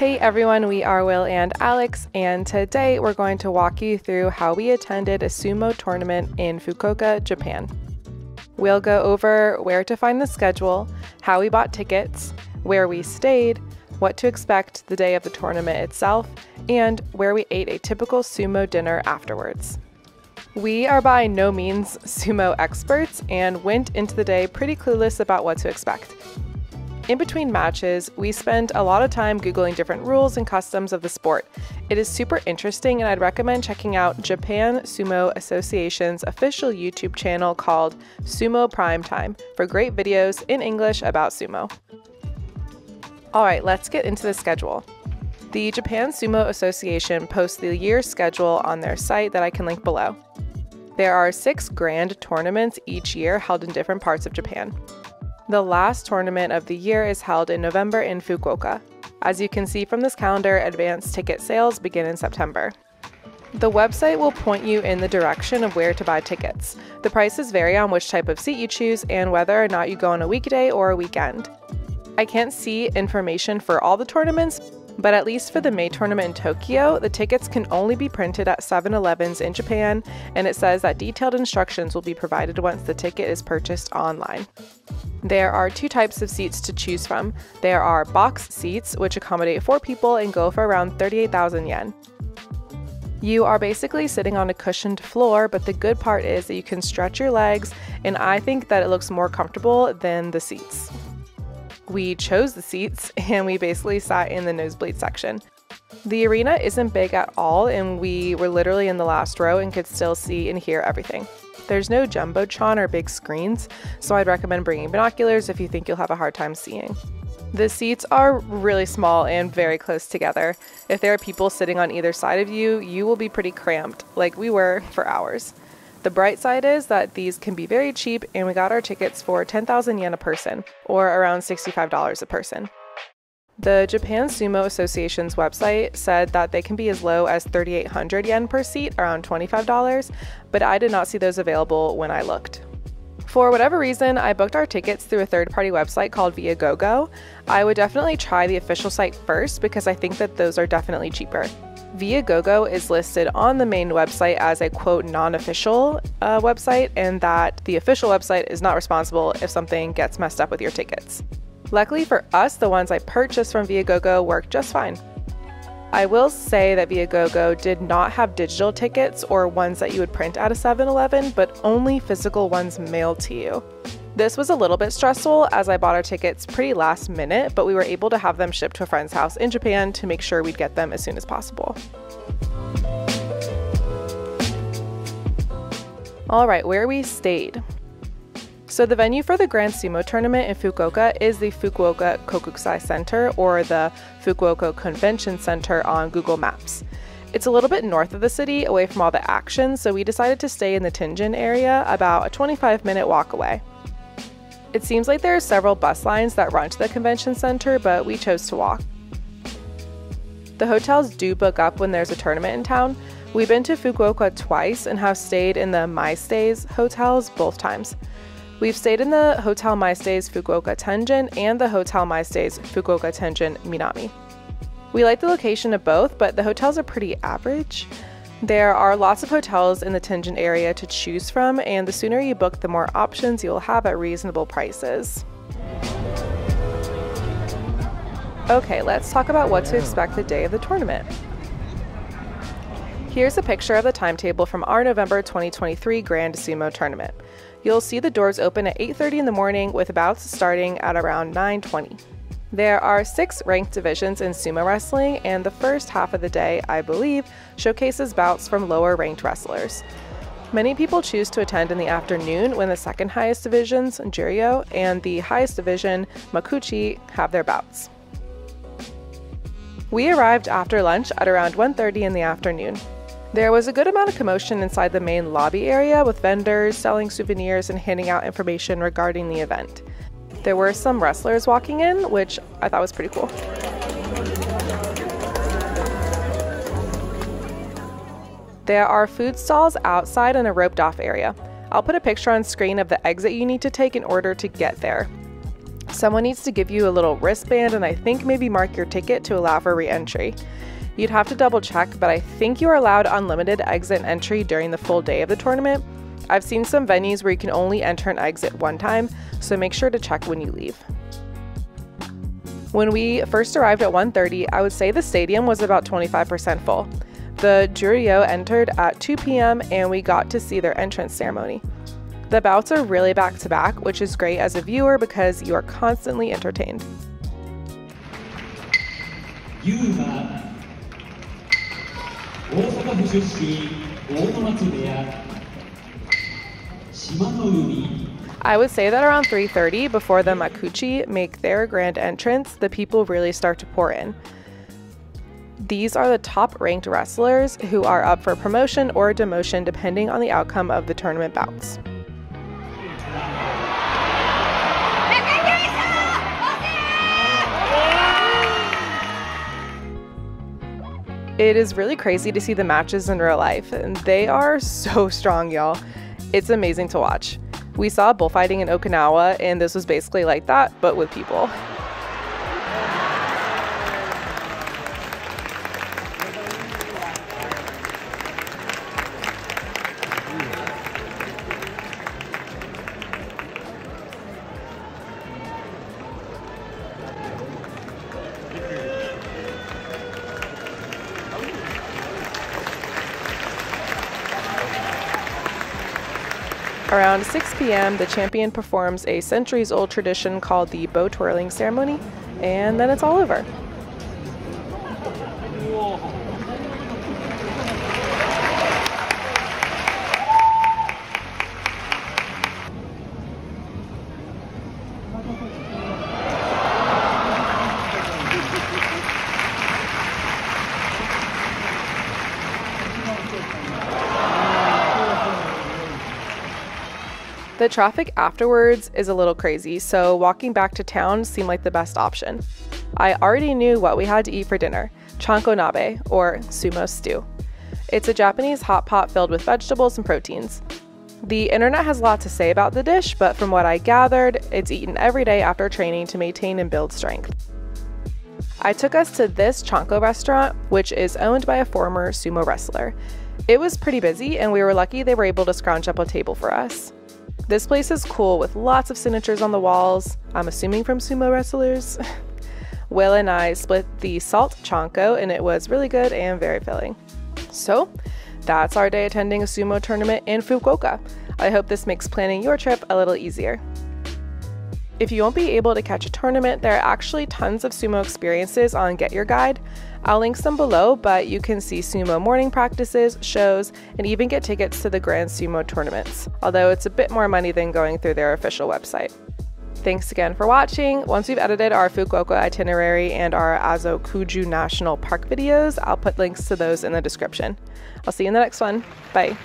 Hey everyone, we are Will and Alex, and today we're going to walk you through how we attended a sumo tournament in Fukuoka, Japan. We'll go over where to find the schedule, how we bought tickets, where we stayed, what to expect the day of the tournament itself, and where we ate a typical sumo dinner afterwards. We are by no means sumo experts and went into the day pretty clueless about what to expect. In between matches, we spent a lot of time Googling different rules and customs of the sport. It is super interesting, and I'd recommend checking out Japan Sumo Association's official YouTube channel called Sumo Prime Time for great videos in English about sumo. Alright, let's get into the schedule. The Japan Sumo Association posts the year schedule on their site that I can link below. There are 6 grand tournaments each year held in different parts of Japan. The last tournament of the year is held in November in Fukuoka. As you can see from this calendar, advanced ticket sales begin in September. The website will point you in the direction of where to buy tickets. The prices vary on which type of seat you choose and whether or not you go on a weekday or a weekend. I can't see information for all the tournaments, but at least for the May tournament in Tokyo, the tickets can only be printed at 7-Elevens in Japan, and it says that detailed instructions will be provided once the ticket is purchased online. There are 2 types of seats to choose from. There are box seats, which accommodate 4 people and go for around 38,000 yen. You are basically sitting on a cushioned floor, but the good part is that you can stretch your legs, and I think that it looks more comfortable than the seats. We chose the seats, and we basically sat in the nosebleed section. The arena isn't big at all, and we were literally in the last row and could still see and hear everything. There's no jumbotron or big screens, so I'd recommend bringing binoculars if you think you'll have a hard time seeing. The seats are really small and very close together. If there are people sitting on either side of you, you will be pretty cramped, like we were for hours. The bright side is that these can be very cheap, and we got our tickets for 10,000 yen a person, or around $65 a person. The Japan Sumo Association's website said that they can be as low as 3,800 yen per seat, around $25, but I did not see those available when I looked. For whatever reason, I booked our tickets through a third-party website called Viagogo. I would definitely try the official site first because I think that those are definitely cheaper. Viagogo is listed on the main website as a quote non-official website, and that the official website is not responsible if something gets messed up with your tickets. Luckily for us, the ones I purchased from Viagogo worked just fine. I will say that Viagogo did not have digital tickets or ones that you would print at a 7-Eleven, but only physical ones mailed to you. This was a little bit stressful as I bought our tickets pretty last minute, but we were able to have them shipped to a friend's house in Japan to make sure we'd get them as soon as possible. Alright, where we stayed. So the venue for the Grand Sumo tournament in Fukuoka is the Fukuoka Kokusai Center, or the Fukuoka Convention Center on Google Maps. It's a little bit north of the city, away from all the action, so we decided to stay in the Tenjin area, about a 25-minute walk away. It seems like there are several bus lines that run to the convention center, but we chose to walk. The hotels do book up when there's a tournament in town. We've been to Fukuoka twice and have stayed in the My Stays hotels both times. We've stayed in the Hotel My Stays Fukuoka Tenjin and the Hotel My Stays Fukuoka Tenjin Minami. We like the location of both, but the hotels are pretty average. There are lots of hotels in the Tenjin area to choose from, and the sooner you book, the more options you'll have at reasonable prices. Okay, let's talk about what to expect the day of the tournament. Here's a picture of the timetable from our November 2023 Grand Sumo tournament. You'll see the doors open at 8:30 in the morning with bouts starting at around 9:20. There are 6 ranked divisions in sumo wrestling, and the first half of the day, I believe, showcases bouts from lower ranked wrestlers. Many people choose to attend in the afternoon when the second highest divisions, Juryo, and the highest division, Makuuchi, have their bouts. We arrived after lunch at around 1:30 in the afternoon. There was a good amount of commotion inside the main lobby area, with vendors selling souvenirs and handing out information regarding the event. There were some wrestlers walking in, which I thought was pretty cool. There are food stalls outside in a roped off area. I'll put a picture on screen of the exit you need to take in order to get there. Someone needs to give you a little wristband and I think maybe mark your ticket to allow for re-entry. You'd have to double check, but I think you are allowed unlimited exit and entry during the full day of the tournament. I've seen some venues where you can only enter and exit one time, so make sure to check when you leave. When we first arrived at 1:30, I would say the stadium was about 25% full. The Juryo entered at 2 p.m. and we got to see their entrance ceremony. The bouts are really back-to-back, which is great as a viewer because you are constantly entertained. I would say that around 3:30, before the Makuchi make their grand entrance, the people really start to pour in. These are the top-ranked wrestlers who are up for promotion or demotion depending on the outcome of the tournament bouts. It is really crazy to see the matches in real life, and they are so strong, y'all. It's amazing to watch. We saw bullfighting in Okinawa, and this was basically like that, but with people. Around 6 p.m., the champion performs a centuries-old tradition called the bow twirling ceremony, and then it's all over. The traffic afterwards is a little crazy, so walking back to town seemed like the best option. I already knew what we had to eat for dinner, chanko nabe, or sumo stew. It's a Japanese hot pot filled with vegetables and proteins. The internet has a lot to say about the dish, but from what I gathered, it's eaten every day after training to maintain and build strength. I took us to this chanko restaurant, which is owned by a former sumo wrestler. It was pretty busy, and we were lucky they were able to scrounge up a table for us. This place is cool with lots of signatures on the walls, I'm assuming from sumo wrestlers. Will and I split the salt chanko and it was really good and very filling. So that's our day attending a sumo tournament in Fukuoka. I hope this makes planning your trip a little easier. If you won't be able to catch a tournament, there are actually tons of sumo experiences on Get Your Guide. I'll link some below, but you can see sumo morning practices, shows, and even get tickets to the grand sumo tournaments, although it's a bit more money than going through their official website. Thanks again for watching. Once we've edited our Fukuoka itinerary and our Azokuju National Park videos, I'll put links to those in the description. I'll see you in the next one. Bye.